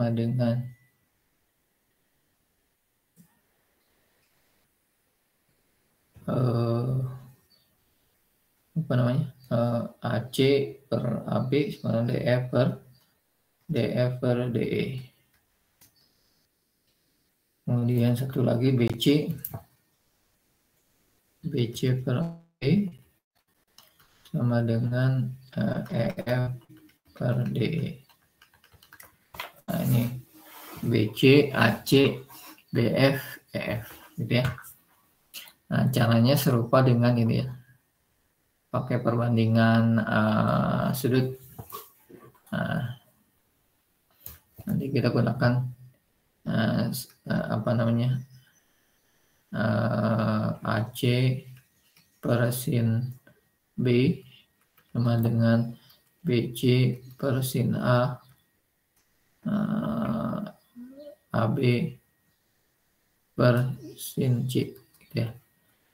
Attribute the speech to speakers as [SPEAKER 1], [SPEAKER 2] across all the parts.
[SPEAKER 1] sama dengan apa namanya, AC per AB sama DF per DE. Kemudian satu lagi BC per AB sama dengan EF per DE. Nah, ini BC, AC, BF, EF gitu ya. Nah, caranya serupa dengan ini ya. Pakai perbandingan sudut. Nah, nanti kita gunakan apa namanya, AC per sin B sama dengan BC per sin A, AB per sin C gitu ya.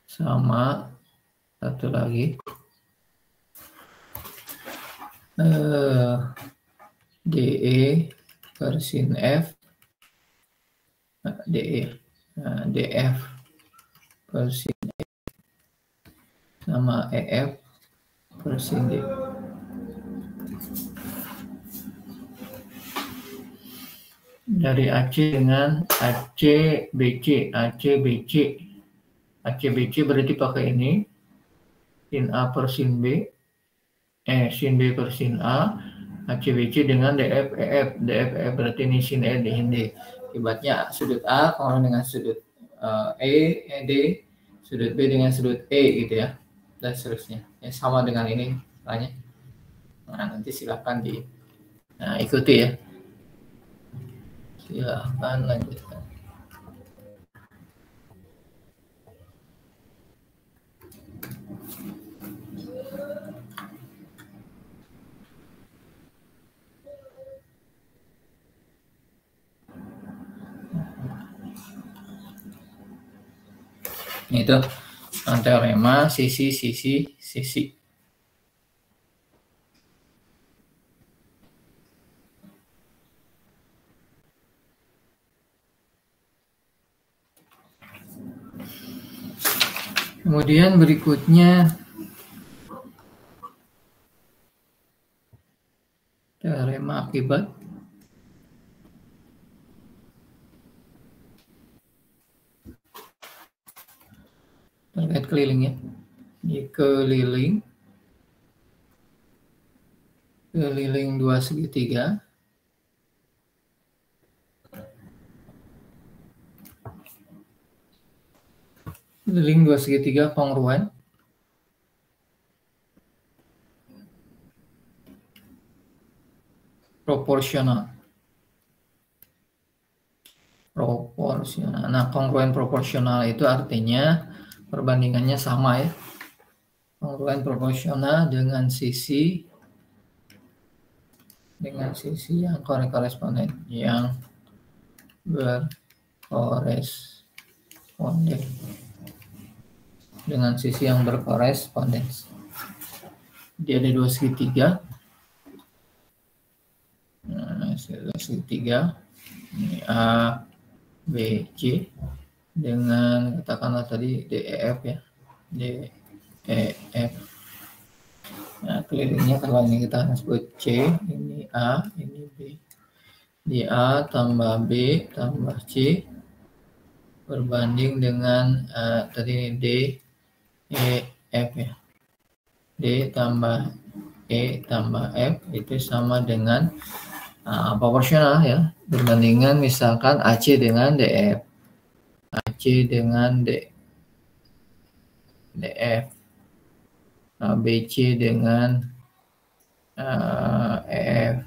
[SPEAKER 1] Sama satu lagi DE per sin F, DF per sin E sama EF per sin D. Dari AC dengan ACBC berarti pakai ini sin A per sin B, sin B per sin A, ACBC dengan DF EF berarti ini sin E di D. Akibatnya sudut A sama dengan sudut ED, sudut B dengan sudut E gitu ya, dan seterusnya. Ya, sama dengan ini caranya. Nah, nanti silakan ikuti ya. Silakan lanjutkan. Itu teorema sisi. Kemudian berikutnya teorema akibat. Terkait keliling ya. Di keliling 2 segitiga. Keliling 2 segitiga kongruen. Proporsional. Nah, kongruen proporsional itu artinya perbandingannya sama ya. Kongruen proporsional dengan sisi yang koresponden, yang berkoresponden dengan sisi yang berkoresponden. Dia ada 2 segitiga. Nah, segitiga ini A, B, C dengan katakanlah tadi DEF ya, DEF. Nah, kelilingnya kalau ini kita sebut C, ini A, ini B. Di A tambah B tambah C berbanding dengan tadi D, E, F ya. D tambah E tambah F itu sama dengan proporsional ya, berbandingan misalkan AC dengan DF, AC dengan DF, BC dengan EF,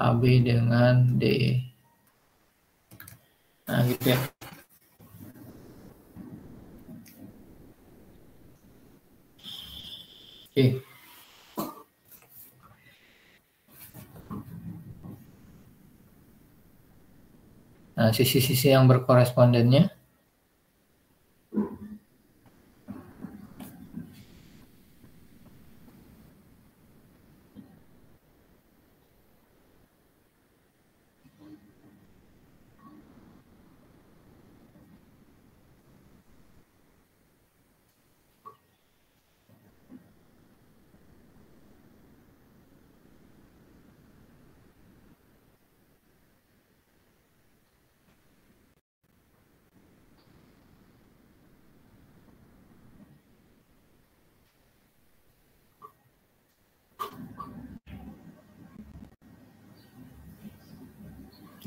[SPEAKER 1] AB dengan D. Nah gitu ya. Oke. Nah, sisi-sisi yang berkorespondennya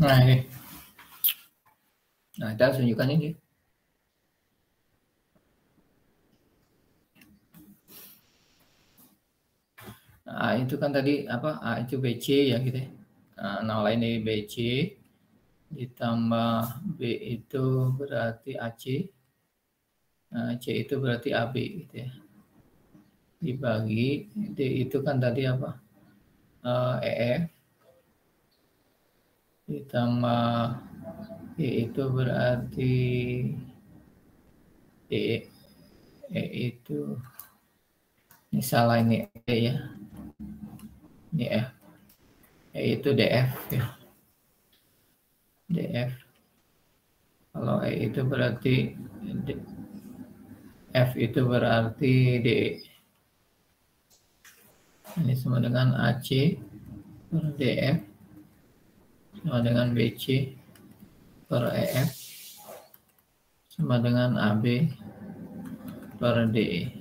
[SPEAKER 1] Nah ini. Nah kita harus tunjukkan ini. Nah, itu kan tadi apa? A itu BC ya gitu ya. Nah, lain dari BC ditambah B itu berarti AC. Nah, C itu berarti AB gitu ya. Dibagi D itu kan tadi apa? EF ditambah E itu berarti E, E itu ini salah ini E ya. Ini F. E itu DF ya. DF. Kalau E itu berarti F itu berarti DE. Ini sama dengan AC per DF sama dengan BC per EF sama dengan AB per DE.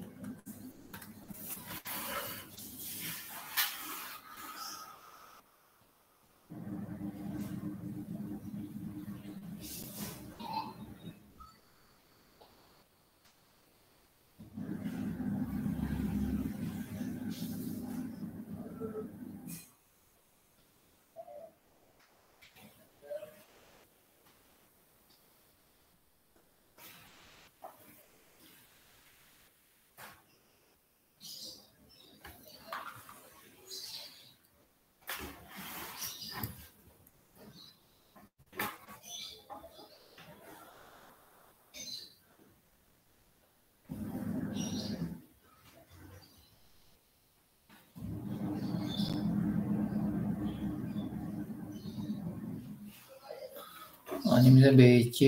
[SPEAKER 1] Nah, ini misalnya BC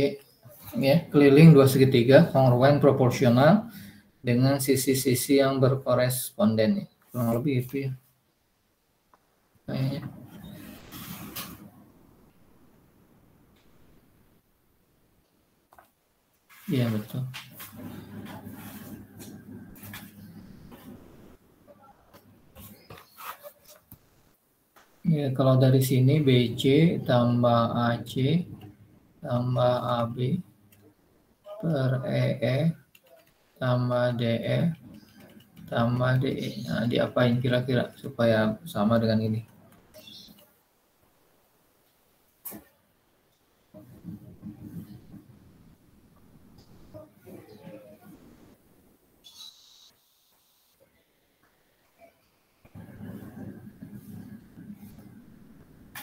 [SPEAKER 1] ya, keliling 2 segitiga kongruen proporsional dengan sisi-sisi yang berkoresponden ya. Kurang lebih itu ya. Kayaknya. Iya betul. Ya, kalau dari sini BC tambah AC tambah AB per EE tambah DE tambah DE. Nah, diapain kira-kira supaya sama dengan ini?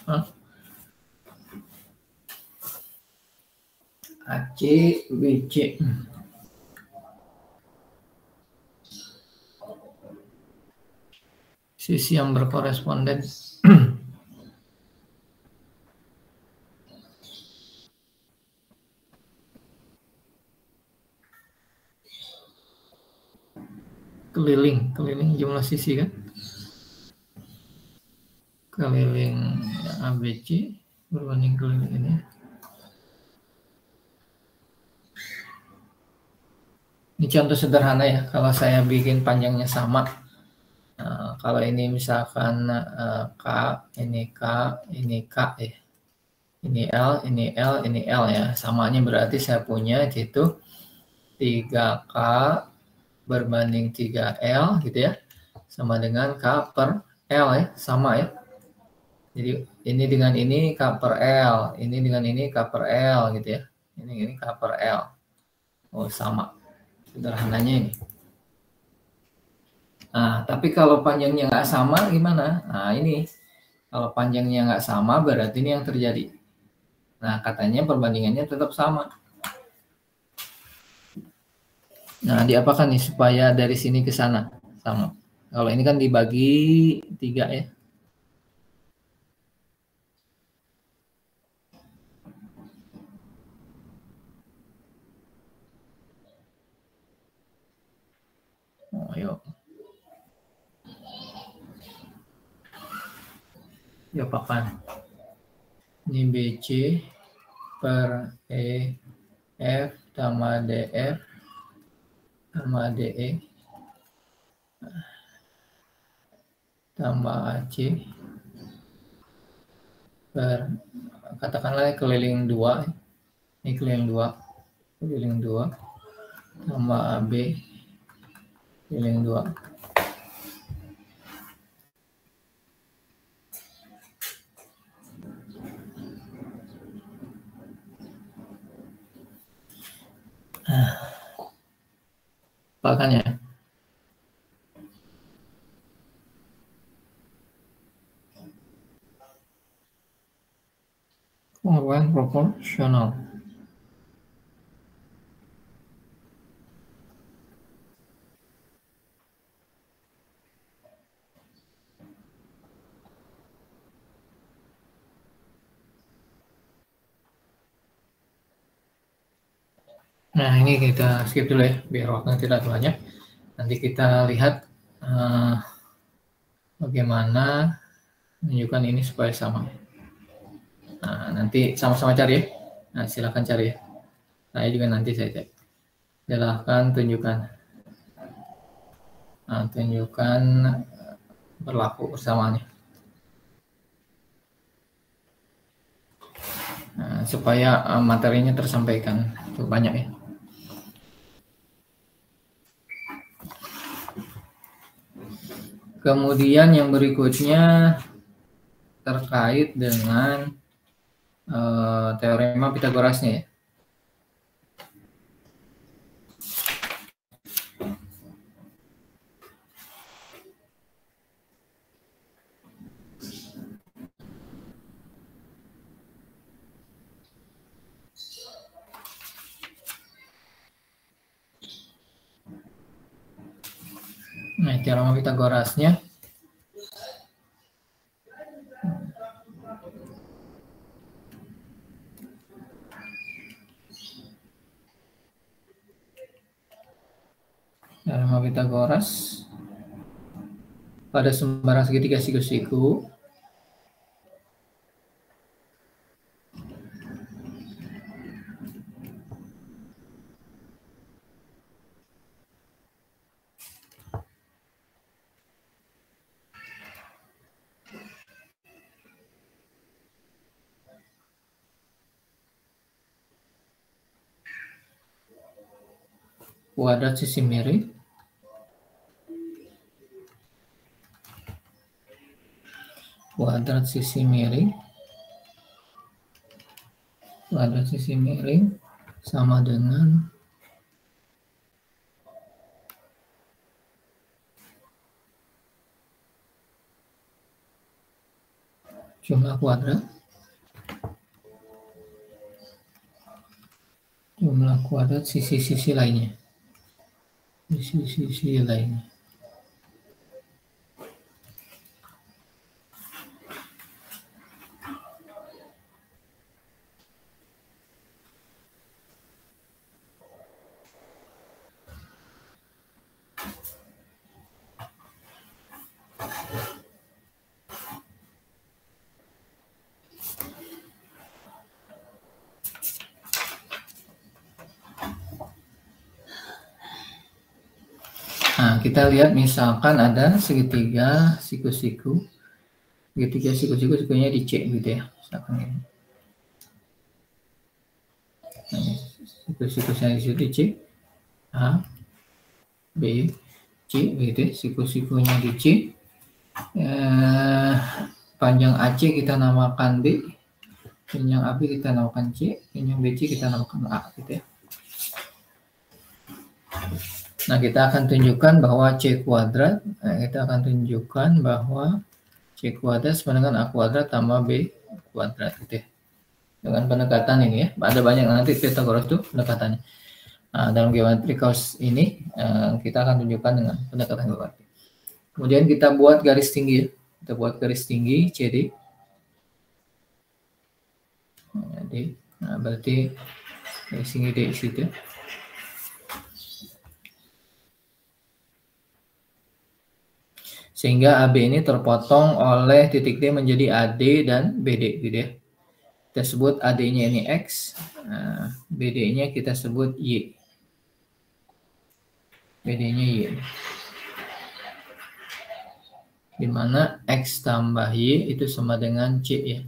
[SPEAKER 1] Hah? AC BC. Sisi yang berkoresponden. keliling jumlah sisi kan? Keliling ABC berbanding keliling ini. Ini contoh sederhana ya, kalau saya bikin panjangnya sama. Kalau ini misalkan K, ini K, ini K ya. Ini L, ini L, ini L ya. Samanya berarti saya punya itu 3K berbanding 3L gitu ya. Sama dengan K per L ya, sama ya. Jadi ini dengan ini K per L, ini dengan ini K per L gitu ya. Ini K per L. Oh sama. Sederhananya ini. Nah, tapi kalau panjangnya nggak sama gimana? Nah ini. Kalau panjangnya nggak sama berarti ini yang terjadi. Nah katanya perbandingannya tetap sama. Nah diapakan nih supaya dari sini ke sana sama? Kalau ini kan dibagi 3 ya. Oh, yuk. Diapakan? Ini BC per EF tambah DF tambah DE tambah AC katakanlah keliling 2. Ini keliling 2 tambah AB keliling 2. Apakan ya? When proportional. Nah, ini kita skip dulu ya, biar waktunya tidak banyak. Nanti kita lihat bagaimana menunjukkan ini supaya sama. Nah, nanti sama-sama cari ya. Nah, silakan cari ya. Saya juga nanti saya cek. Silahkan tunjukkan. Nah, tunjukkan berlaku persamaannya. Nah, supaya materinya tersampaikan. Itu banyak ya. Kemudian yang berikutnya terkait dengan teorema Pitagorasnya ya. Nah, teorema Pitagorasnya teorema Pitagoras pada sembarang segitiga siku-siku kuadrat sisi miring sama dengan jumlah kuadrat sisi-sisi lainnya. Nah, kita lihat misalkan ada segitiga siku-siku. Segitiga siku-siku sikunya di C gitu ya. Misalkan ini. Nah, siku-sikunya di situ di C. A, B, C gitu ya. Siku-sikunya di C. Panjang AC kita namakan B. Panjang AB kita namakan C. Panjang BC kita namakan A gitu ya. Nah, kita akan tunjukkan bahwa C kuadrat, C kuadrat sama dengan A kuadrat tambah B kuadrat gitu ya. Dengan pendekatan ini ya, ada banyak nanti Pythagoras itu pendekatannya. Nah, dalam geometri cos ini kita akan tunjukkan dengan pendekatan geometri. Kemudian kita buat garis tinggi ya. Kita buat garis tinggi CD. Nah, berarti garis tinggi di situ. Sehingga AB ini terpotong oleh titik D menjadi AD dan BD gitu ya. Kita sebut AD-nya ini X, nah, BD-nya kita sebut Y. BD-nya Y. Di mana X tambah Y itu sama dengan C ya.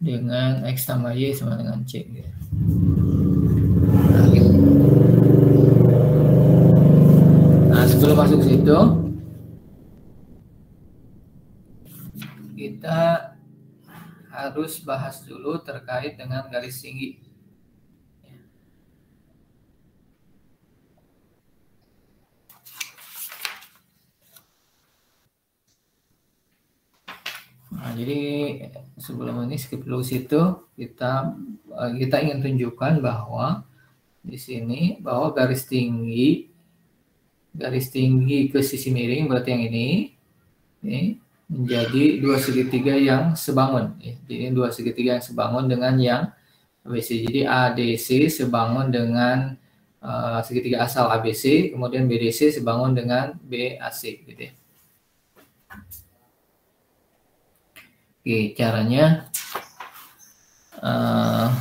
[SPEAKER 1] dengan X tambah Y sama dengan C. Gitu. Nah, gitu. Nah, sebelum masuk ke situ, kita harus bahas dulu terkait dengan garis tinggi. Nah, jadi sebelum ini skip dulu situ, kita ingin tunjukkan bahwa di sini bahwa garis tinggi ke sisi miring berarti yang ini menjadi dua segitiga yang sebangun. Jadi dua segitiga yang sebangun dengan yang ABC. Jadi ADC sebangun dengan segitiga asal ABC, kemudian BDC sebangun dengan BAC, gitu ya. Oke, caranya nah,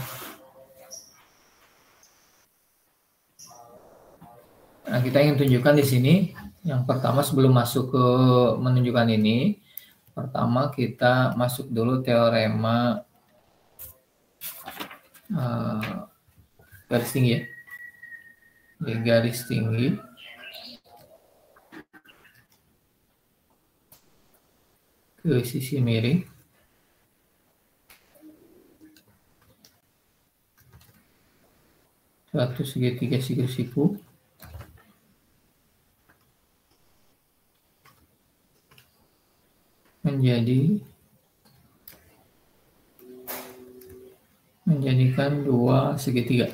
[SPEAKER 1] kita ingin tunjukkan di sini. Yang pertama sebelum masuk ke menunjukkan ini, pertama kita masuk dulu teorema garis tinggi ya. Jadi, garis tinggi ke sisi miring suatu segitiga siku-siku menjadikan dua segitiga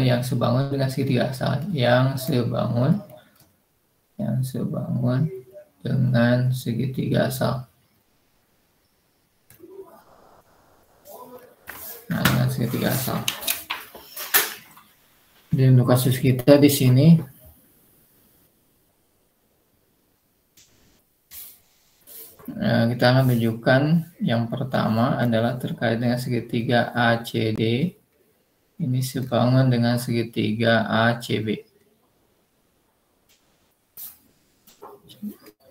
[SPEAKER 1] yang sebangun dengan segitiga asal yang sebangun dengan segitiga asal. Nah, dengan segitiga asal. Jadi untuk kasus kita di sini kita akan tunjukkan yang pertama adalah terkait dengan segitiga ACD. Ini sebangun dengan segitiga ACB.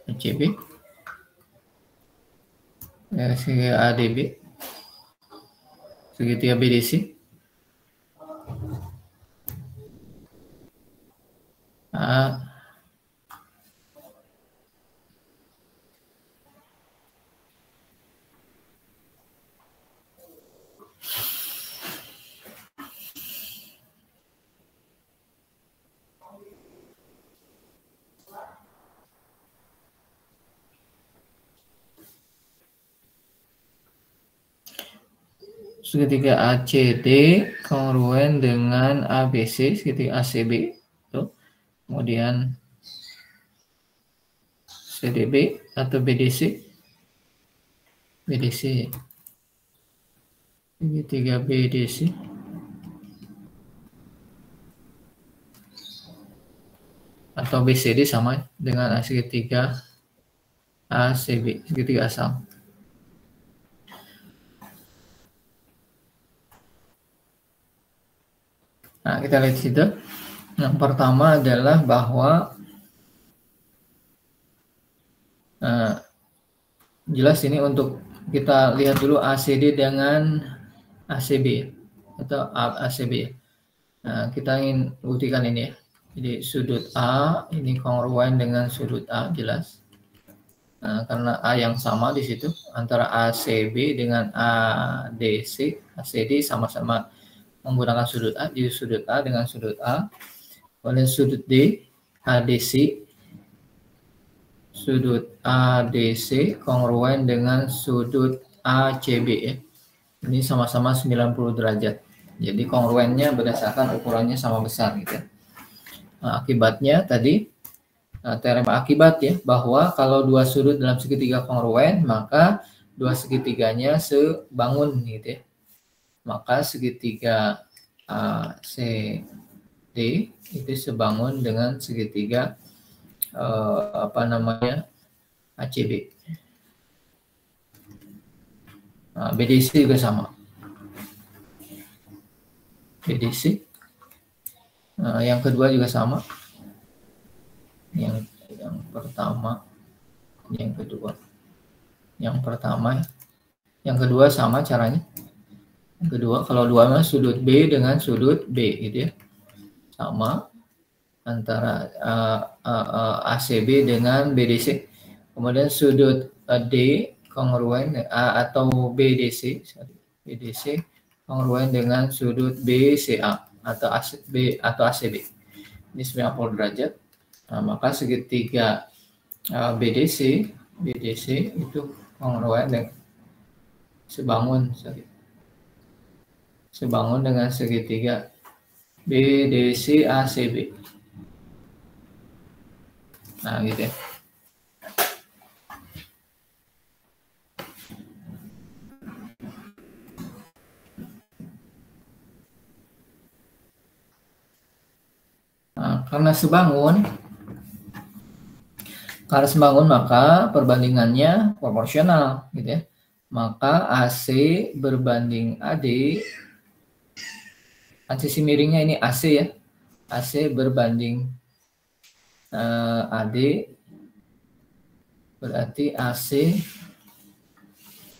[SPEAKER 1] Segitiga ADB. Segitiga BDC. Segitiga ACD kongruen dengan ABC, segitiga ACB. Kemudian CDB atau BDC. Segitiga BDC. Atau BCD sama dengan segitiga ACB, segitiga asal. Nah, kita lihat situ. Yang pertama adalah bahwa jelas ini untuk kita lihat dulu ACD dengan ACB atau ACB. Nah, kita ingin buktikan ini ya. Jadi sudut A ini kongruen dengan sudut A, jelas. Nah, karena A yang sama di situ antara ACB dengan ADC, ACD sama-sama menggunakan sudut A, jadi sudut A dengan sudut A. Kemudian sudut D, ADC. Sudut ADC kongruen dengan sudut ACB ya. Ini sama-sama 90 derajat. Jadi kongruennya berdasarkan ukurannya sama besar gitu. Nah, akibatnya tadi teorema akibat ya, bahwa kalau dua sudut dalam segitiga kongruen, maka dua segitiganya sebangun gitu ya. Maka segitiga ACD itu sebangun dengan segitiga ACB. Nah, BDC juga sama. BDC. Yang kedua juga sama. Yang pertama yang kedua. Yang pertama, yang kedua sama caranya. Yang kedua, kalau 2 sudut B dengan sudut B gitu ya. Sama antara ACB dengan BDC. Kemudian sudut D kongruen atau BDC, BDC kongruen dengan sudut BCA atau ACB. Ini 90 derajat. Nah, maka segitiga BDC itu kongruen dengan sebangun dengan segitiga BDC ACB. Nah, gitu ya. Nah, karena sebangun maka perbandingannya proporsional gitu ya. Maka AC berbanding AD, sisi miringnya ini AC ya. AC berbanding AD berarti AC.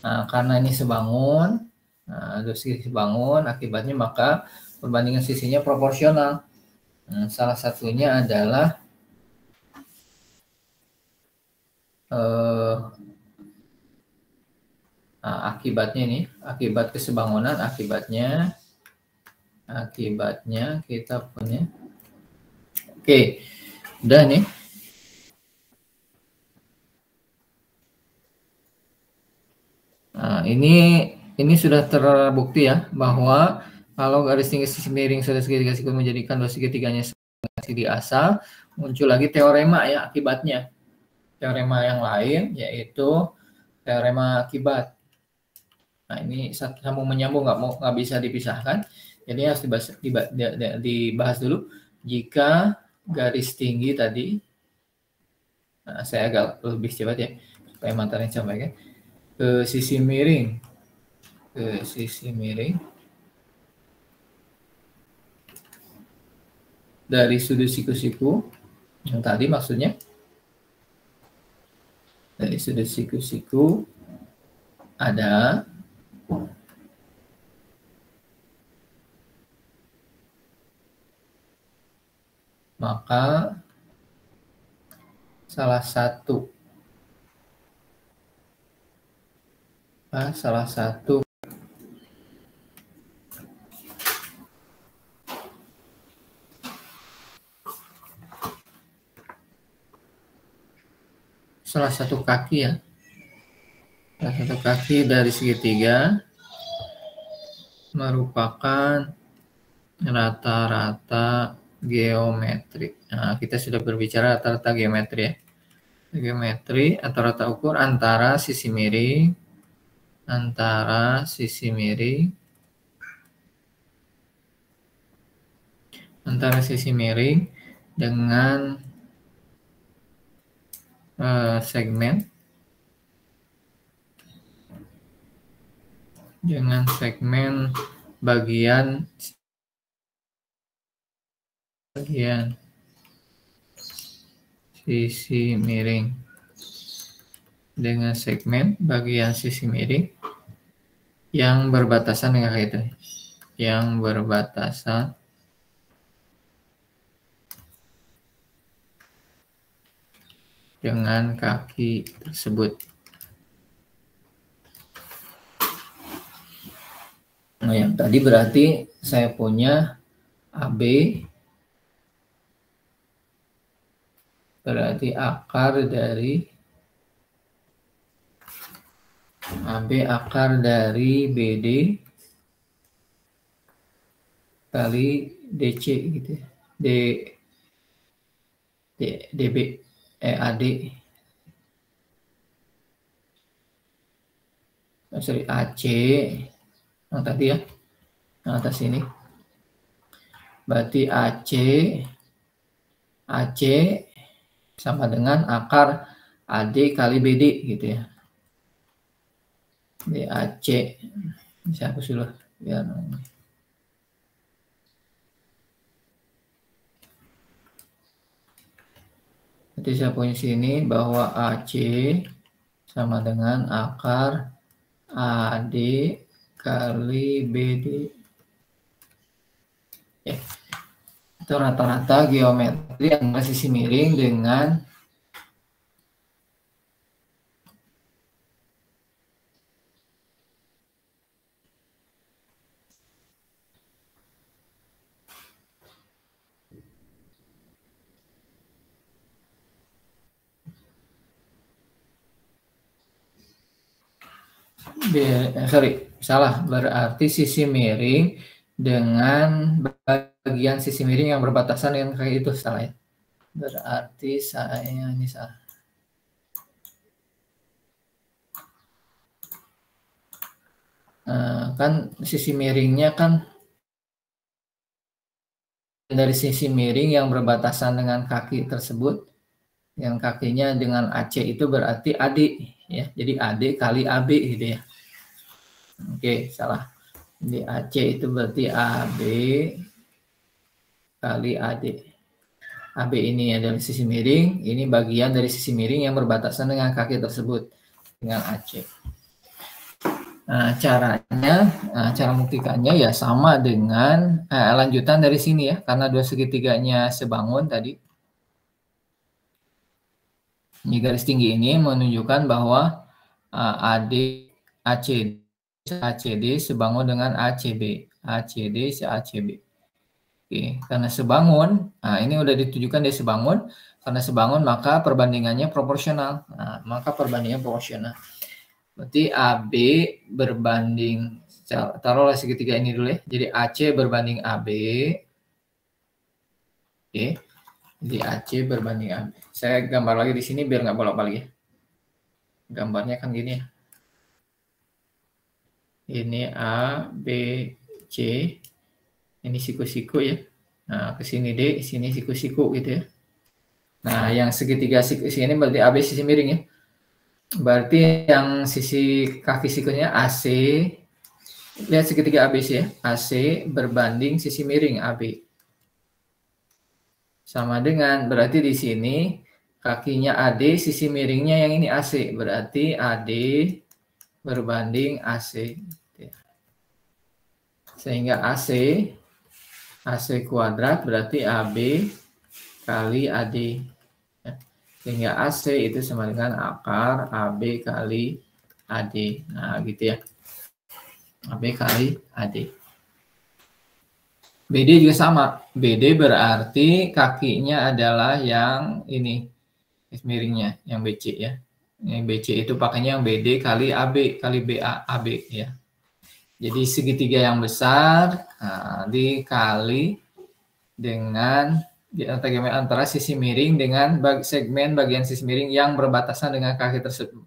[SPEAKER 1] Nah, karena ini sebangun, sisi sebangun, akibatnya maka perbandingan sisinya proporsional. Nah, salah satunya adalah akibatnya ini, akibat kesebangunan, akibatnya kita punya. Oke, udah nih. Nah, ini sudah terbukti ya bahwa kalau garis tinggi sisi miring sudah segitiga siku menjadikan dua segitiganya segi asal, muncul lagi teorema ya akibatnya. Teorema yang lain yaitu teorema akibat. Nah, ini sambung menyambung, nggak bisa dipisahkan. Jadi harus dibahas dulu. Jika garis tinggi tadi, saya agak lebih cepat ya supaya materi sampaikan, ke sisi miring dari sudut siku-siku yang tadi, maksudnya dari sudut siku-siku ada maka salah satu kaki ya, salah satu kaki dari segitiga merupakan rata-rata geometri. Nah, kita sudah berbicara rata-rata geometri ya. Geometri atau rata ukur antara sisi miring dengan segmen bagian sisi miring yang berbatasan dengan itu, yang berbatasan dengan kaki tersebut. Nah, yang tadi berarti saya punya AB berarti akar dari BD kali DC gitu ya. DB AD. Sorry, AC yang tadi ya, yang atas ini. Berarti AC sama dengan akar AD kali BD gitu ya. BAC. Bisa hapus dulu biar Berarti saya punya sini bahwa AC sama dengan akar AD kali BD. Ya. Itu rata-rata geometri antara sisi miring dengan salah, berarti sisi miring dengan bagian sisi miring yang berbatasan dengan kaki itu, salah ya. Berarti saya ini salah. Kan sisi miringnya kan dari sisi miring yang berbatasan dengan kaki tersebut, yang kakinya dengan AC itu berarti AD ya. Jadi AD kali AB gitu ya. Oke, salah. Jadi AC itu berarti AB kali AD. AB ini adalah sisi miring, ini bagian dari sisi miring yang berbatasan dengan kaki tersebut dengan AC. Nah, cara membuktikannya ya sama dengan lanjutan dari sini ya, karena dua segitiganya sebangun tadi. Ini garis tinggi ini menunjukkan bahwa AD, ACD sebangun dengan ACB, ACD ACB. Oke, karena sebangun, nah ini udah ditujukan dia sebangun, karena sebangun maka perbandingannya proporsional. Nah, maka perbandingannya proporsional. Berarti AB berbanding, taruhlah segitiga ini dulu ya. Jadi AC berbanding AB. Oke, jadi AC berbanding AB. Saya gambar lagi di sini biar nggak bolak-balik ya. Gambarnya kan gini ya. Ini A, B, C. Ini siku-siku ya. Nah, ke sini D, sini siku-siku gitu ya. Nah, yang segitiga siku ini berarti AB sisi miring ya. Berarti yang sisi kaki sikunya AC, lihat segitiga ABC ya. AC berbanding sisi miring AB. Sama dengan, berarti di sini kakinya AD, sisi miringnya yang ini AC. Berarti AD berbanding AC. Sehingga AC kuadrat berarti AB kali AD. Sehingga AC itu sama dengan akar AB kali AD. Nah, gitu ya. AB kali AD. BD juga sama. BD berarti kakinya adalah yang ini. Miringnya, yang BC ya. Yang BC itu pakainya yang BD kali AB kali BA, AB ya. Jadi segitiga yang besar dikali dengan antara sisi miring dengan segmen bagian sisi miring yang berbatasan dengan kaki tersebut.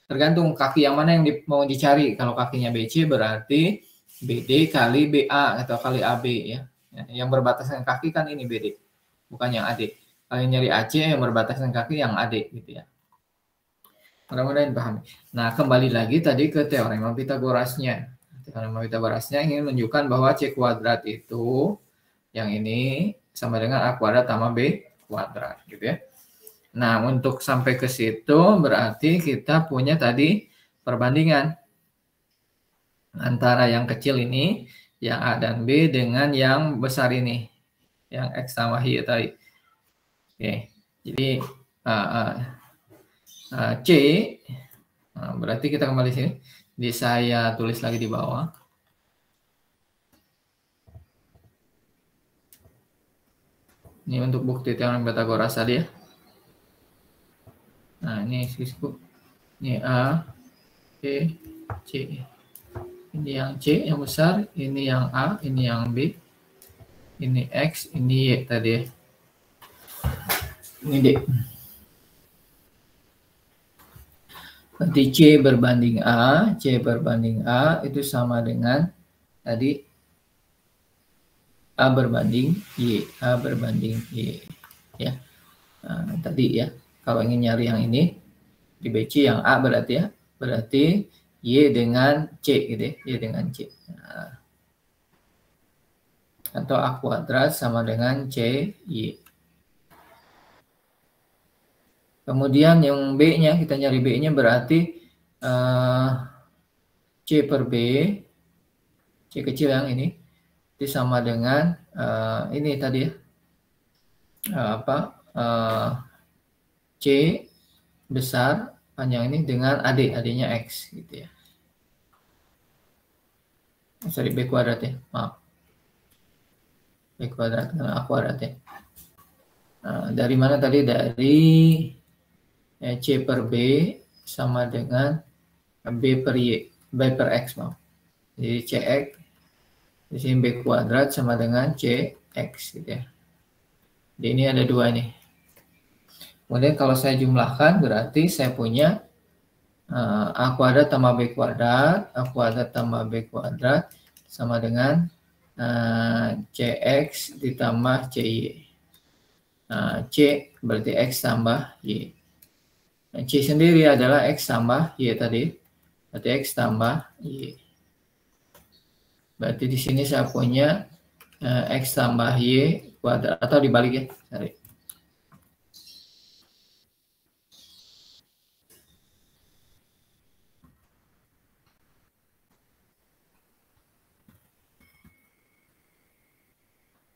[SPEAKER 1] Tergantung kaki yang mana yang mau dicari. Kalau kakinya BC berarti BD kali BA atau kali AB ya. Yang berbatasan dengan kaki kan ini BD, bukan yang AD. Kalau yang nyari AC yang berbatasan dengan kaki yang AD gitu ya. Mudah-mudahan paham. Nah, kembali lagi tadi ke teorema Pitagorasnya. Teorema Pitagorasnya ingin menunjukkan bahwa C kuadrat itu yang ini sama dengan A kuadrat tambah B kuadrat gitu ya. Nah, untuk sampai ke situ berarti kita punya tadi perbandingan antara yang kecil ini, yang A dan B dengan yang besar ini, yang X tambah Y tadi. Oke, jadi C, berarti kita kembali sini. Jadi saya tulis lagi di bawah. Ini untuk bukti teorem Pythagoras tadi ya. Nah, ini sisiku. Ini A, B, C. Ini yang C yang besar, ini yang A, ini yang B. Ini X, ini Y tadi ya. Ini D. Nanti C berbanding A itu sama dengan tadi A berbanding Y ya. Nah, tadi ya, kalau ingin nyari yang ini di BC yang A berarti ya, berarti Y dengan C gitu ya, Y dengan C. Nah, atau A kuadrat sama dengan C Y. Kemudian yang B-nya, kita nyari B-nya berarti C per B, C kecil yang ini, itu sama dengan ini tadi ya, C besar panjang ini dengan AD-nya X gitu ya. Sorry, B kuadrat ya, maaf. B kuadrat dengan A kuadrat ya. Dari mana tadi? Dari C per B sama dengan B per Y, B per X maaf. Jadi CX, di sini B kuadrat sama dengan CX gitu ya. Jadi ini ada dua nih. Kemudian kalau saya jumlahkan berarti saya punya A kuadrat tambah B kuadrat, A kuadrat tambah B kuadrat sama dengan CX ditambah CY. C berarti X tambah Y. C sendiri adalah X tambah Y tadi. Berarti X tambah Y. Berarti di sini saya punya X tambah Y kuadrat. Atau dibalik ya. Sorry.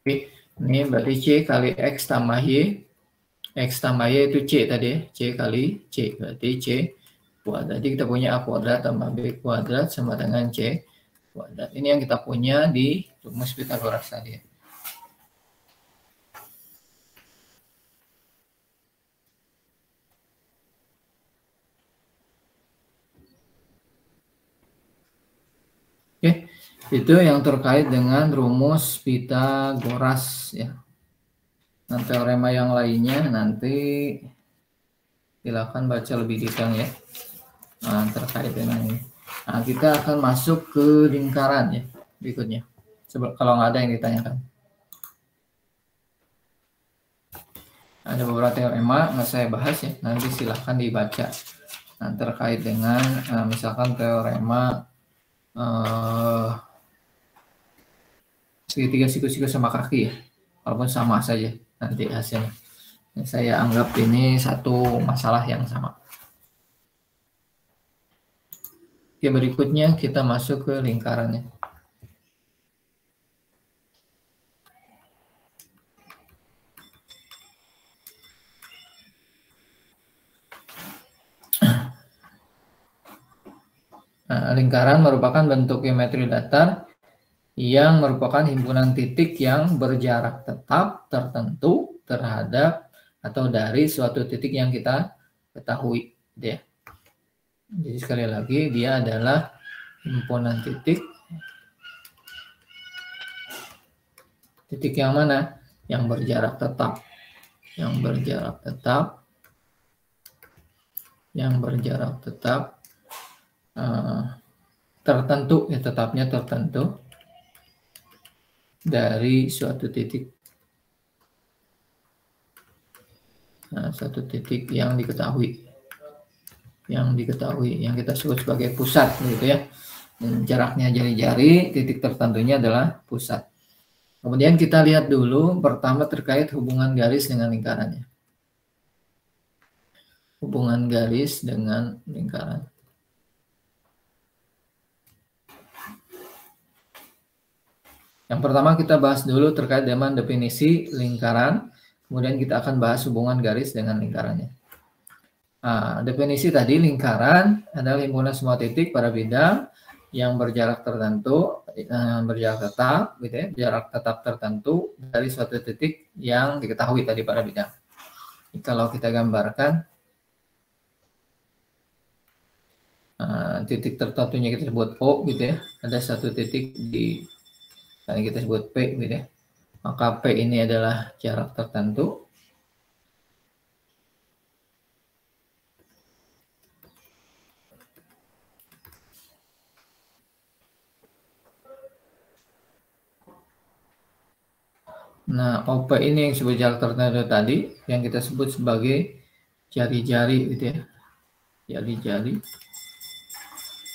[SPEAKER 1] Oke, ini berarti C kali X tambah Y. X tambah Y itu C tadi ya. C kali C. Berarti C kuadrat. Jadi kita punya A kuadrat tambah B kuadrat sama dengan C kuadrat. Ini yang kita punya di rumus Pythagoras tadi ya. Oke, itu yang terkait dengan rumus Pythagoras ya. Nah, teorema yang lainnya nanti silakan baca lebih detail ya. Terkait dengan ini. Nah, kita akan masuk ke lingkaran ya berikutnya. Kalau nggak ada yang ditanyakan. Ada beberapa teorema nggak saya bahas ya. Nanti silahkan dibaca. Nah, terkait dengan misalkan teorema segitiga siku-siku sama kaki ya. Walaupun sama saja nanti hasilnya. Saya anggap ini satu masalah yang sama. Oke, berikutnya kita masuk ke lingkarannya. Nah, lingkaran merupakan bentuk geometri datar yang merupakan himpunan titik yang berjarak tetap tertentu terhadap atau dari suatu titik yang kita ketahui. Ya. Jadi sekali lagi dia adalah himpunan titik. Titik yang mana? Yang berjarak tetap. Yang berjarak tetap. Yang berjarak tetap. Tertentu, ya tetapnya tertentu dari suatu titik. Nah, suatu titik yang diketahui. Yang kita sebut sebagai pusat gitu ya. Dan jaraknya jari-jari, titik tertentunya adalah pusat. Kemudian kita lihat dulu pertama terkait hubungan garis dengan lingkarannya. Hubungan garis dengan lingkaran. Yang pertama kita bahas dulu terkait dengan definisi lingkaran. Kemudian kita akan bahas hubungan garis dengan lingkarannya. Nah, definisi tadi lingkaran adalah himpunan semua titik pada bidang yang berjarak tertentu, berjarak tetap, gitu ya, jarak tetap tertentu dari suatu titik yang diketahui tadi pada bidang. Kalau kita gambarkan titik tertentunya kita sebut O, gitu ya, ada satu titik di yang kita sebut P, gitu ya. Maka P ini adalah jarak tertentu. Nah, OP ini yang disebut jarak tertentu tadi, yang kita sebut sebagai jari-jari, gitu ya. Jari-jari.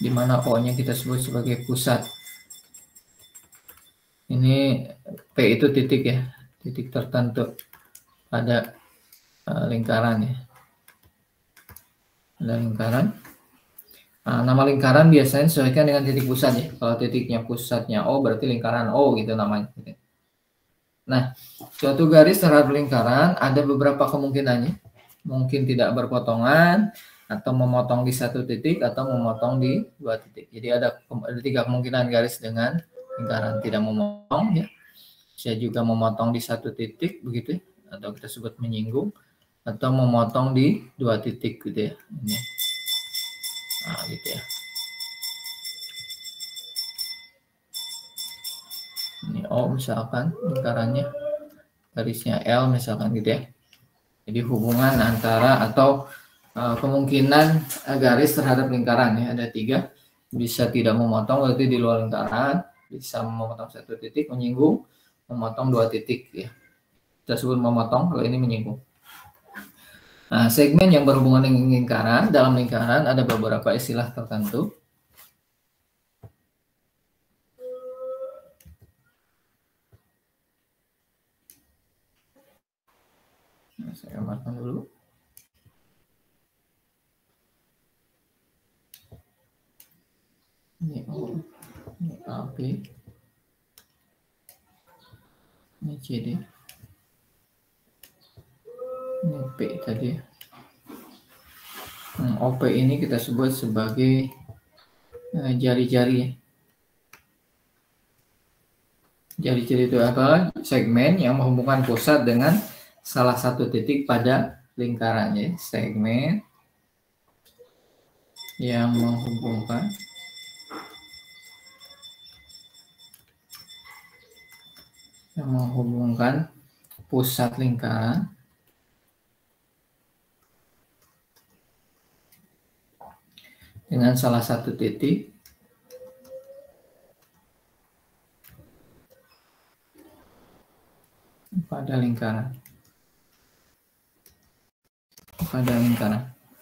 [SPEAKER 1] Di mana O-nya kita sebut sebagai pusat. Ini P itu titik ya, titik tertentu pada lingkaran ya. Ada lingkaran. Nah, nama lingkaran biasanya disesuaikan dengan titik pusat ya. Kalau titiknya pusatnya O berarti lingkaran O gitu namanya. Nah, suatu garis terhadap lingkaran ada beberapa kemungkinannya. Mungkin tidak berpotongan, atau memotong di satu titik, atau memotong di dua titik. Jadi ada 3 kemungkinan garis dengan lingkaran. Tidak memotong ya. Bisa juga memotong di satu titik begitu ya. Atau kita sebut menyinggung. Atau memotong di 2 titik gitu ya. Ini. Nah, gitu ya. Ini O misalkan lingkarannya, garisnya L misalkan gitu ya. Jadi hubungan antara atau kemungkinan garis terhadap lingkaran ya ada 3. Bisa tidak memotong berarti di luar lingkaran, bisa memotong satu titik, menyinggung, memotong 2 titik ya. Kita sebut memotong, kalau ini menyinggung. Nah, segmen yang berhubungan dengan lingkaran, dalam lingkaran ada beberapa istilah tertentu. Nah, saya gambarkan dulu. Ini O, ini AB, ini CD, ini P tadi. OP ini kita sebut sebagai jari-jari. Jari-jari itu apa? Segmen yang menghubungkan pusat dengan salah satu titik pada lingkarannya. Segmen yang menghubungkan pusat lingkaran dengan salah satu titik pada lingkaran.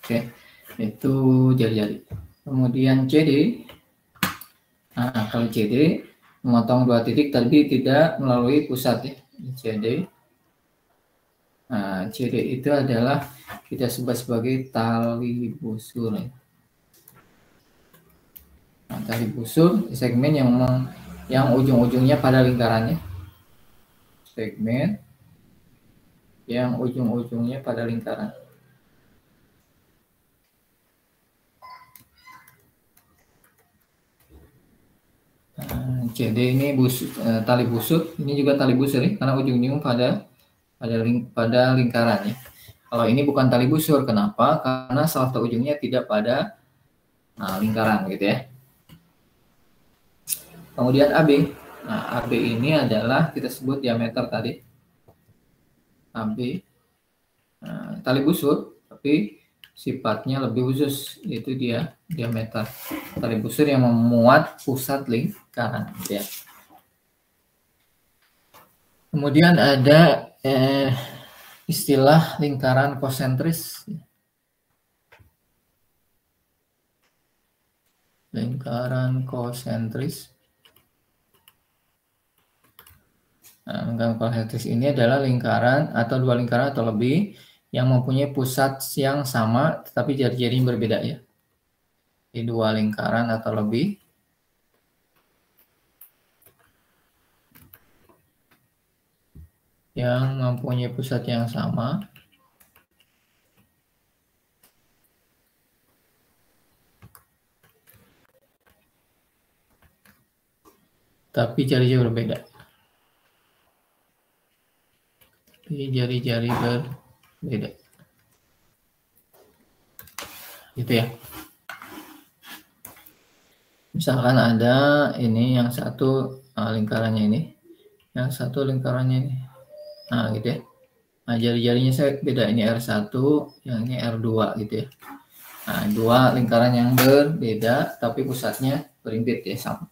[SPEAKER 1] Oke, itu jari-jari. Kemudian CD. Nah, kalau CD memotong 2 titik tapi tidak melalui pusat ya. CD. Nah, CD itu adalah kita sebut sebagai tali busur. Nah, tali busur segmen yang ujung-ujungnya pada lingkarannya. Segmen yang ujung-ujungnya pada lingkaran. CD ini tali busur, ini juga tali busur ya, karena ujung-ujung pada lingkaran ya. Kalau ini bukan tali busur, kenapa? Karena salah satu ujungnya tidak pada lingkaran gitu ya. Kemudian AB. Nah, AB ini adalah kita sebut diameter tadi. AB tali busur, tapi sifatnya lebih khusus, yaitu dia diameter. Tali busur yang memuat pusat lingkaran gitu ya. Kemudian ada istilah lingkaran konsentris. Lingkaran konsentris. Nah, lingkaran konsentris ini adalah lingkaran atau 2 lingkaran atau lebih yang mempunyai pusat yang sama tetapi jari-jari yang berbeda ya. Jadi 2 lingkaran atau lebih yang mempunyai pusat yang sama tapi jari-jari berbeda. Jari-jari berbeda. Gitu ya. Misalkan ada ini yang satu lingkarannya ini, yang satu lingkarannya ini. Nah, gitu ya. Nah, jari-jarinya saya beda, ini R1, yang ini R2 gitu ya. Nah, 2 lingkaran yang berbeda tapi pusatnya berimpit ya, sama.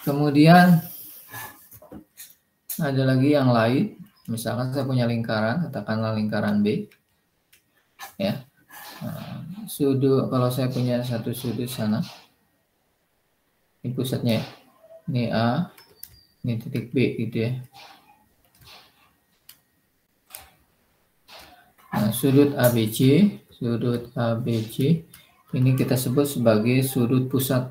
[SPEAKER 1] Kemudian ada lagi yang lain, misalkan saya punya lingkaran, katakanlah lingkaran B ya. Nah, sudut, kalau saya punya satu sudut sana, ini pusatnya ya, ini A, ini titik B gitu ya. Sudut ABC ini kita sebut sebagai sudut pusat.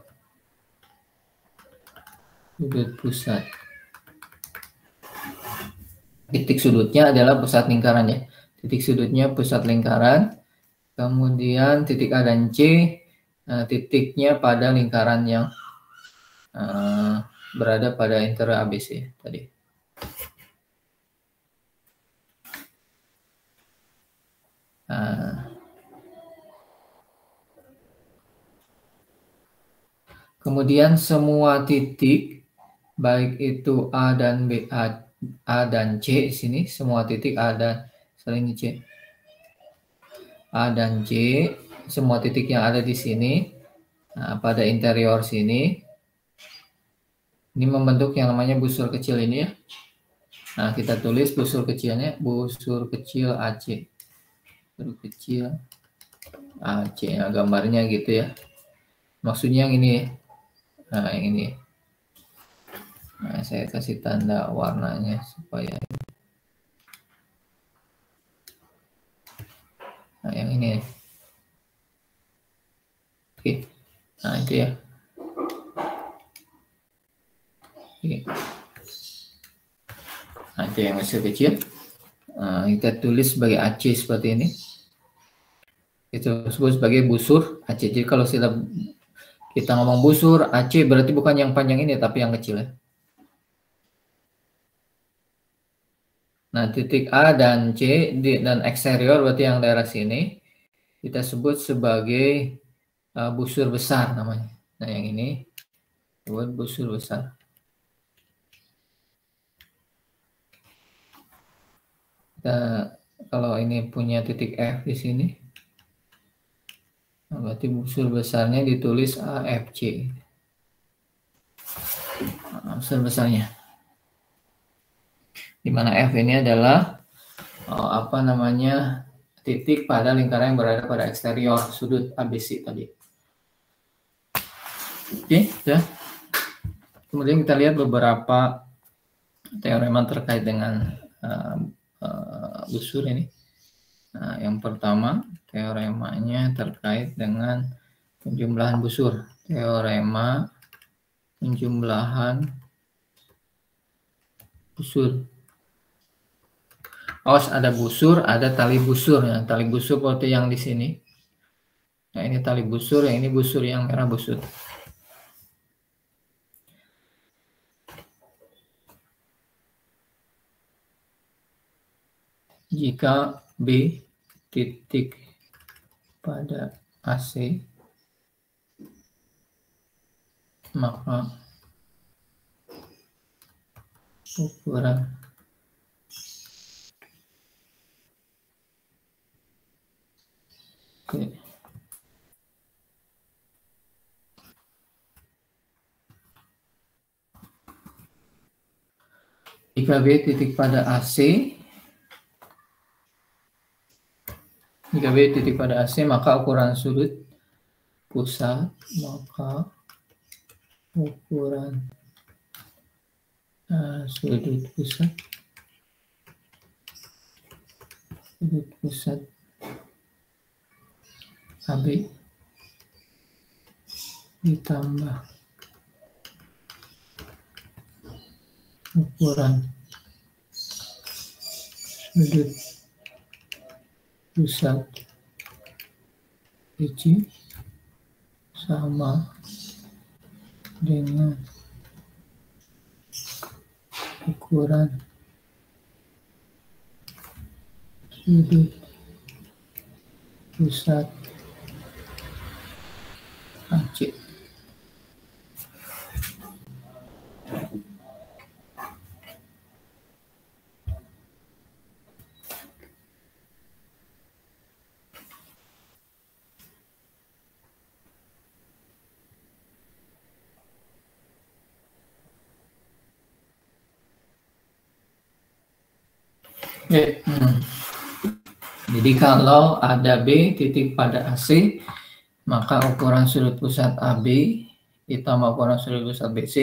[SPEAKER 1] Titik sudutnya adalah pusat lingkaran ya. Titik sudutnya pusat lingkaran. Kemudian titik A dan C titiknya pada lingkaran yang berada pada intera ABC tadi. Kemudian semua titik, baik itu A dan B, A dan C sini, semua titik A dan saling C, A dan C, semua titik yang ada di sini, pada interior sini, ini membentuk yang namanya busur kecil ini ya. Nah, kita tulis busur kecilnya, busur kecil AC, busur kecil AC, nah, gambarnya gitu ya. Maksudnya yang ini. Nah, yang ini. Nah, saya kasih tanda warnanya supaya. Nah, yang ini. Oke. Nah, itu ya. Oke. Nah, itu yang besar kecil. Nah, kita tulis sebagai AC seperti ini. Itu disebut sebagai busur AC. Jadi kalau kita ngomong busur AC berarti bukan yang panjang ini tapi yang kecil ya. Nah, titik A dan C dan eksterior berarti yang daerah sini kita sebut sebagai busur besar namanya. Nah, yang ini buat busur besar. Kalau ini punya titik F di sini, nah, berarti busur besarnya ditulis AFC. Nah, busur besarnya. Di mana F ini adalah titik pada lingkaran yang berada pada eksterior sudut ABC tadi. Oke, ya. Kemudian kita lihat beberapa teorema terkait dengan busur ini. Nah, yang pertama teoremanya terkait dengan penjumlahan busur. Teorema penjumlahan busur. Awas, ada busur, ada tali busur. Nah, tali busur seperti yang di sini. Nah, ini tali busur, yang ini busur yang merah busur. Jika B titik pada AC, maka ukuran jika B titik pada AC, maka ukuran sudut pusat, sudut pusat AB ditambah ukuran sudut pusat BC sama dengan ukuran sudut pusat AC. Jadi kalau ada B titik pada AC, maka ukuran sudut pusat AB ditambah ukuran sudut pusat BC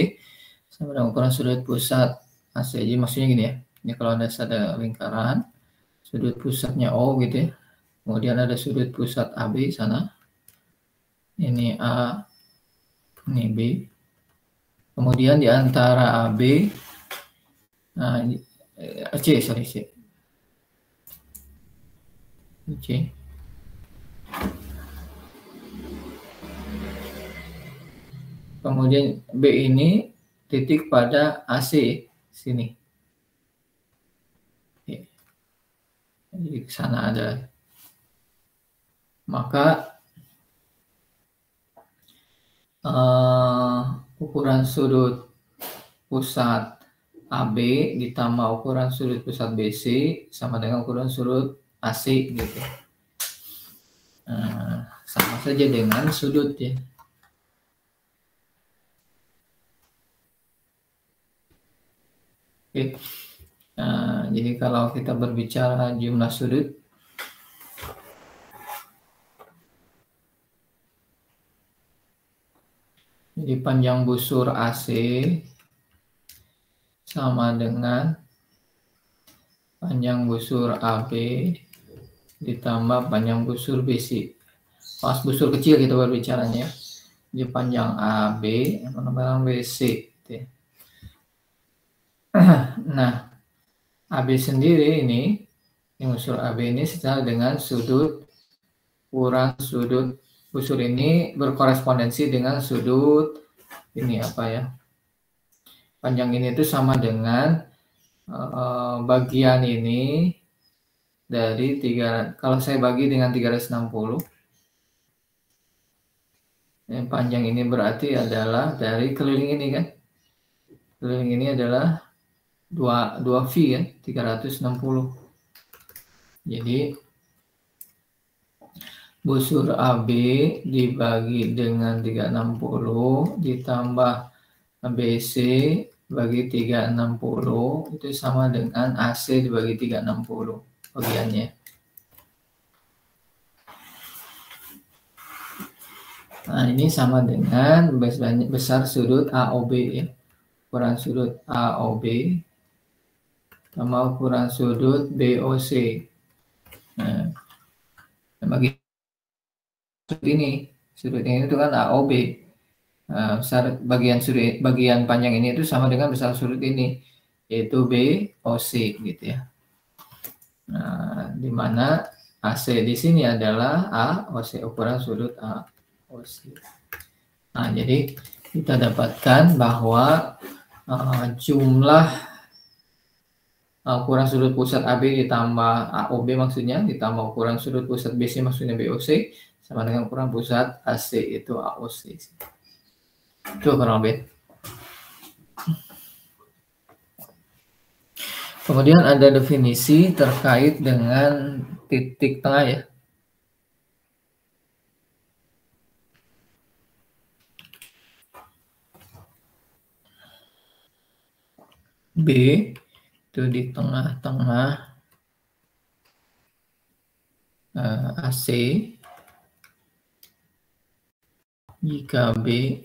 [SPEAKER 1] sama dengan ukuran sudut pusat AC. Jadi maksudnya gini ya, ini kalau ada lingkaran, sudut pusatnya O gitu ya, Kemudian ada sudut pusat AB sana. Ini A, ini B. Kemudian di antara AB, nah, C. Kemudian B ini titik pada AC sini. Jadi ke sana ada. Maka ukuran sudut pusat AB ditambah ukuran sudut pusat BC sama dengan ukuran sudut AC gitu. Sama saja dengan sudut ya. Oke. Jadi kalau kita berbicara jumlah sudut, jadi panjang busur AC sama dengan panjang busur AB ditambah panjang busur BC. Pas busur kecil kita berbicaranya. Jadi panjang AB sama BC. Nah, AB sendiri ini busur AB ini setara dengan sudut ukuran sudut busur ini berkorespondensi dengan sudut ini apa ya? Panjang ini itu sama dengan bagian ini dari 3, kalau saya bagi dengan 360, yang panjang ini berarti adalah dari keliling ini kan. Keliling ini adalah 2 V kan, 360. Jadi busur AB dibagi dengan 360 ditambah BC bagi 360 itu sama dengan AC dibagi 360 bagiannya. Nah, ini sama dengan besar sudut AOB ya. Ukuran sudut AOB sama ukuran sudut BOC. Nah, bagi sudut ini itu kan AOB. Besar bagian panjang ini itu sama dengan besar sudut ini, yaitu BOC gitu ya. Nah, di mana AC di sini adalah AOC, ukuran sudut AOC. Nah, jadi kita dapatkan bahwa jumlah ukuran sudut pusat AB ditambah AOB maksudnya, ditambah ukuran sudut pusat BC maksudnya BOC, sama dengan ukuran pusat AC itu AOC. Itu kurang lebih. Kemudian ada definisi terkait dengan titik tengah ya. B itu di tengah-tengah AC jika B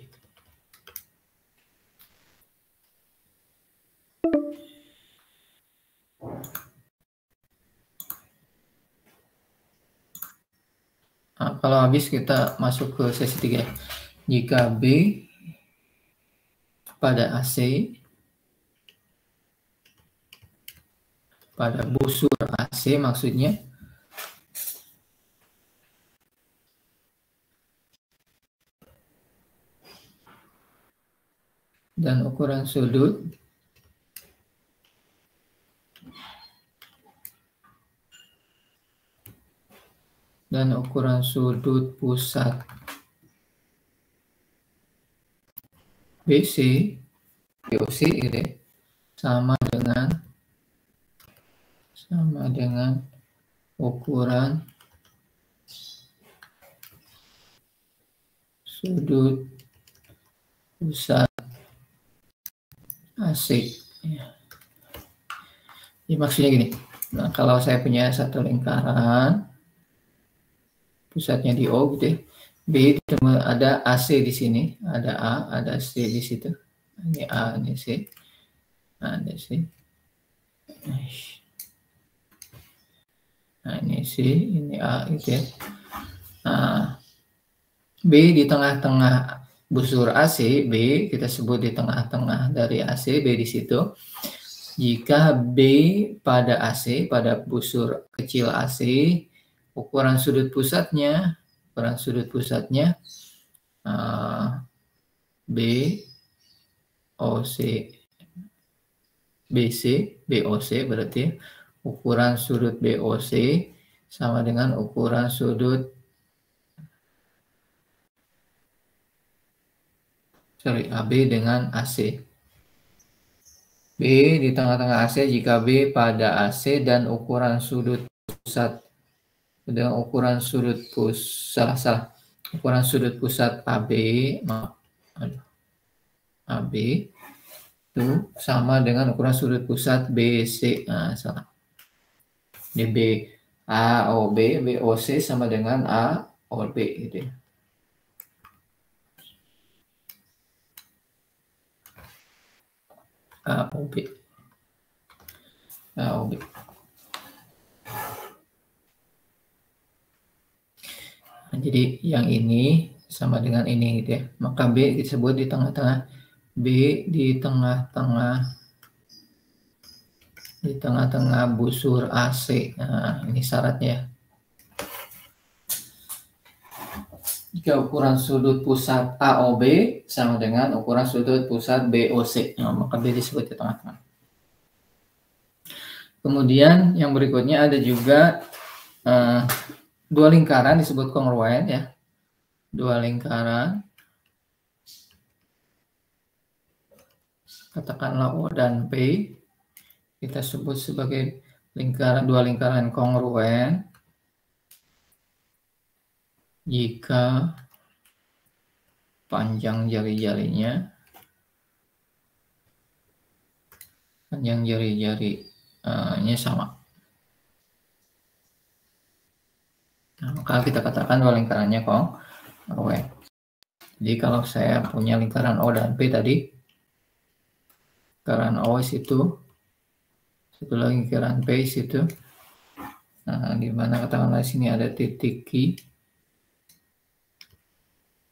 [SPEAKER 1] kalau habis kita masuk ke sesi 3. Jika B pada AC pada busur AC maksudnya dan ukuran sudut pusat BC BOC gitu ya, sama dengan ukuran sudut pusat AC. Jadi maksudnya gini. Nah, kalau saya punya satu lingkaran pusatnya di O gitu ya. B itu ada AC di sini, ada A, ada C di situ. Ini A, ini C. Ada C. Nah, ini C, ini A gitu ya. Nah, B di tengah-tengah busur AC, B kita sebut di tengah-tengah dari AC, B di situ. Jika B pada AC, pada busur kecil AC, ukuran sudut pusatnya B, OC, BC, BOC berarti ukuran sudut BOC sama dengan ukuran sudut AB dengan AC. B di tengah-tengah AC jika B pada AC dan ukuran sudut pusat dengan ukuran sudut ukuran sudut pusat AB itu sama dengan ukuran sudut pusat BC. Nah, salah. DB AOB, BOC sama dengan AOB gitu ya. AOB. Nah, jadi yang ini sama dengan ini gitu ya. Maka B disebut di tengah-tengah. B di tengah-tengah busur AC. Nah, ini syaratnya. Jika ukuran sudut pusat AOB sama dengan ukuran sudut pusat BOC, nah, maka B disebut di tengah-tengah. Kemudian yang berikutnya ada juga dua lingkaran disebut kongruen ya. Dua lingkaran, katakanlah O dan P, kita sebut sebagai dua lingkaran kongruen jika panjang jari-jarinya sama. Nah, maka kita katakan dua lingkarannya kongruen. Jadi kalau saya punya lingkaran O dan P tadi, lingkaran O situ, satu lagi lingkaran P situ. Nah, di mana katakanlah di sini ada titik Q.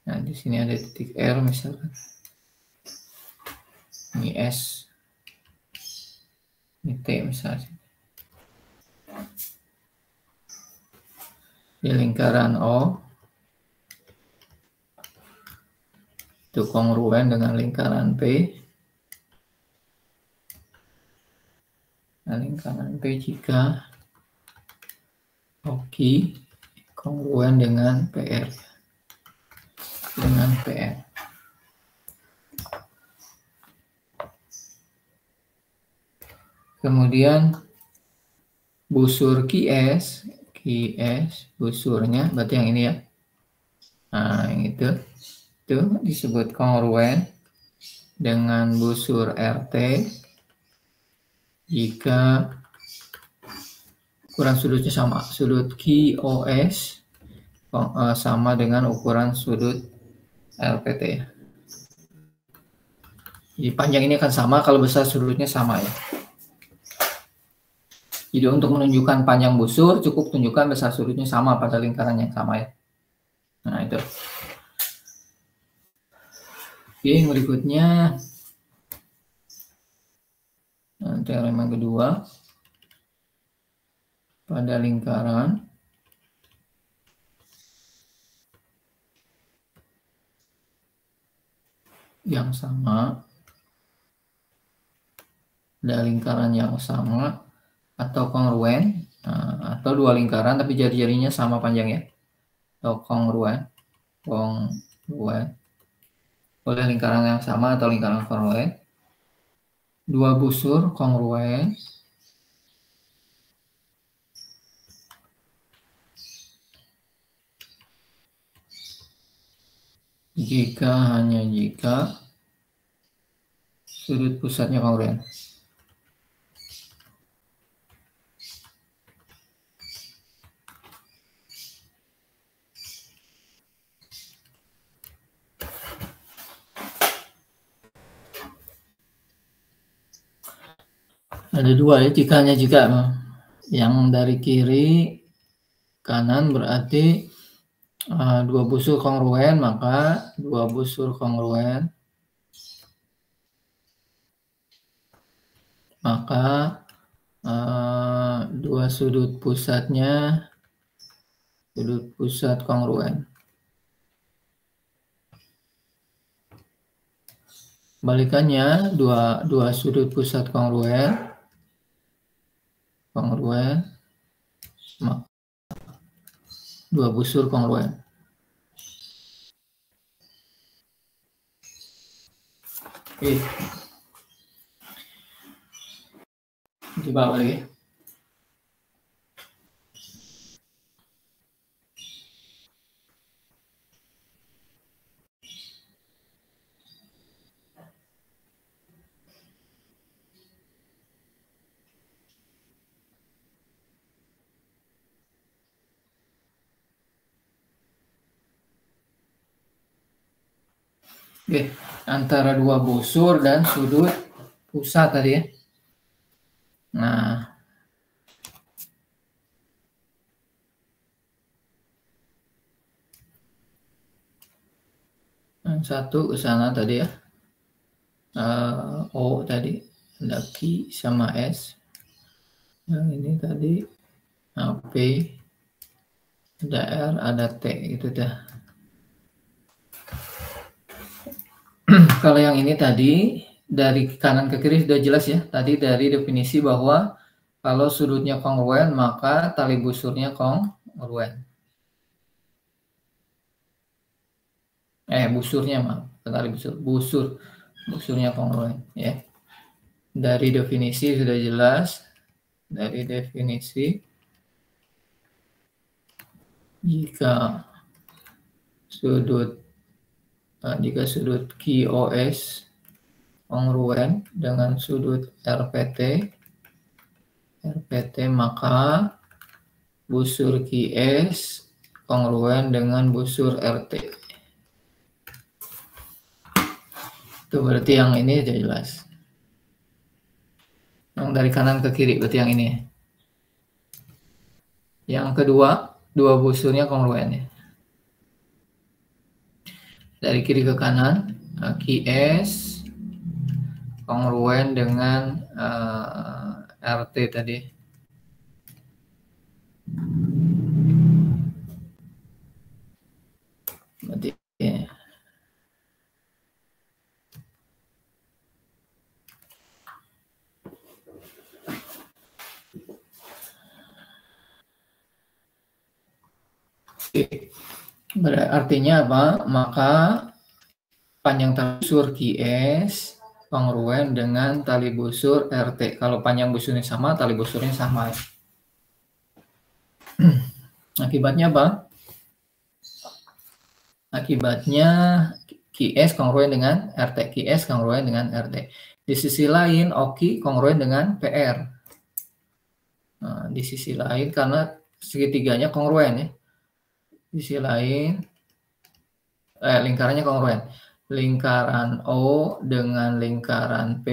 [SPEAKER 1] Nah, di sini ada titik R misalkan. Ini S. Ini T misalnya. Di lingkaran O itu kongruen dengan lingkaran P. Nah, lingkaran P jika OQ kongruen dengan PR. Kemudian busur QS busurnya berarti yang ini ya. Nah, yang itu disebut kongruen dengan busur RT jika ukuran sudutnya sama. Sudut QOS sama dengan ukuran sudut LPT ya. Jadi panjang ini akan sama kalau besar sudutnya sama ya. Jadi untuk menunjukkan panjang busur cukup tunjukkan besar sudutnya sama pada lingkaran yang sama ya. Nah itu. Oke, yang berikutnya teorem yang kedua pada lingkaran yang sama, ada lingkaran yang sama atau kongruen, atau dua lingkaran tapi jari-jarinya sama panjang ya, atau kongruen boleh lingkaran yang sama atau lingkaran kongruen, dua busur kongruen hanya jika sudut pusatnya kongruen. Ada dua ya, jika yang dari kiri kanan berarti dua busur kongruen, maka dua busur kongruen, maka dua sudut pusatnya sudut pusat kongruen. Balikannya, dua sudut pusat kongruen, maka dua busur kongruen. Oke. Di bawah lagi. Oke, antara dua busur dan sudut pusat tadi ya. Nah, yang satu ke sana tadi ya. O tadi ada Q sama S. Yang ini tadi P, ada R, ada T gitu dah. Kalau yang ini tadi dari kanan ke kiri sudah jelas ya. Tadi dari definisi bahwa kalau sudutnya kongruen maka tali busurnya kongruen. Busurnya maaf, tali busurnya kongruen ya. Dari definisi sudah jelas. Dari definisi jika sudut QoS kongruen dengan sudut RPT maka busur QS kongruen dengan busur RT. Itu berarti yang ini sudah jelas. Yang dari kanan ke kiri berarti yang ini. Yang kedua, dua busurnya kongruen ya. Dari kiri ke kanan, QS kongruen dengan RT tadi. Berarti ya. Artinya apa? Maka panjang tali busur QS kongruen dengan tali busur RT. Kalau panjang busurnya sama, tali busurnya sama. Akibatnya apa? Akibatnya QS kongruen dengan RT. QS kongruen dengan RT. Di sisi lain, OQ kongruen dengan PR. Nah, di sisi lain karena segitiganya kongruen ya. Di sisi lain, lingkarannya kongruen. Lingkaran O dengan lingkaran P